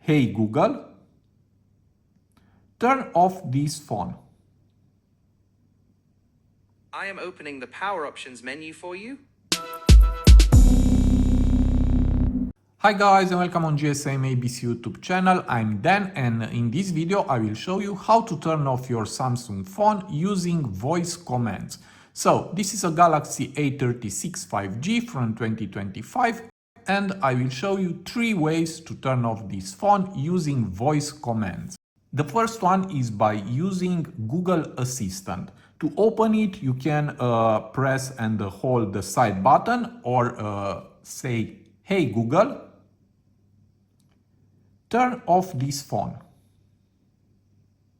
"Hey Google, turn off this phone." I am opening the power options menu for you. Hi guys and welcome on GSM-ABC YouTube channel. I'm Dan and in this video I will show you how to turn off your Samsung phone using voice commands. So this is a Galaxy A36 5G from 2025 and I will show you 3 ways to turn off this phone using voice commands. The first one is by using Google Assistant. To open it, you can press and hold the side button or say, "Hey Google, turn off this phone."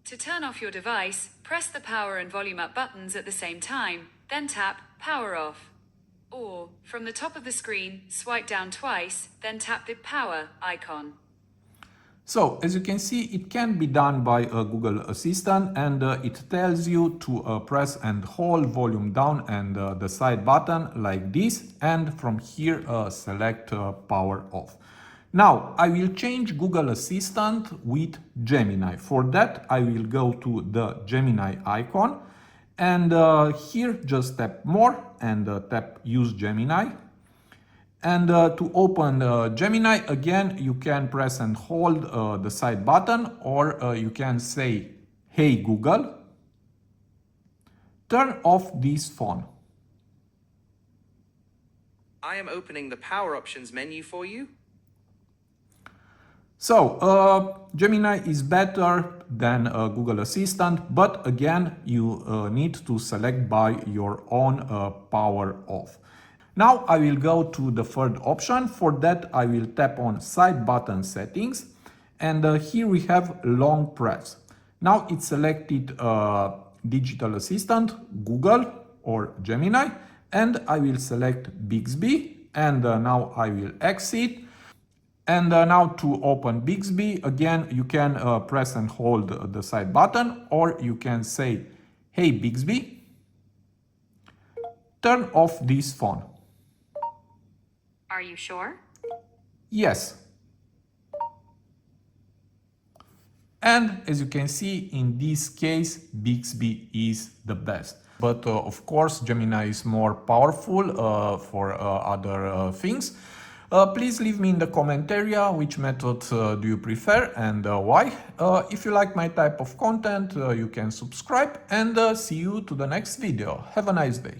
To turn off your device, press the power and volume up buttons at the same time, then tap Power Off. Or, from the top of the screen, swipe down twice, then tap the power icon. So, as you can see, it can be done by a Google Assistant and it tells you to press and hold volume down and the side button like this, and from here select power off. Now, I will change Google Assistant with Gemini. For that, I will go to the Gemini icon and here just tap More and tap Use Gemini. And to open Gemini, again, you can press and hold the side button or you can say, "Hey Google, turn off this phone." I am opening the power options menu for you. So, Gemini is better than Google Assistant, but again, you need to select by your own power off. Now I will go to the third option. For that, I will tap on side button settings and here we have long press. Now it's selected digital assistant, Google or Gemini, and I will select Bixby and now I will exit. And now to open Bixby, again, you can press and hold the side button or you can say, "Hey Bixby, turn off this phone." Are you sure? Yes. And as you can see, in this case, Bixby is the best. But of course, Gemini is more powerful for other things. Please leave me in the comment area which method do you prefer and why. If you like my type of content, you can subscribe and see you to the next video. Have a nice day.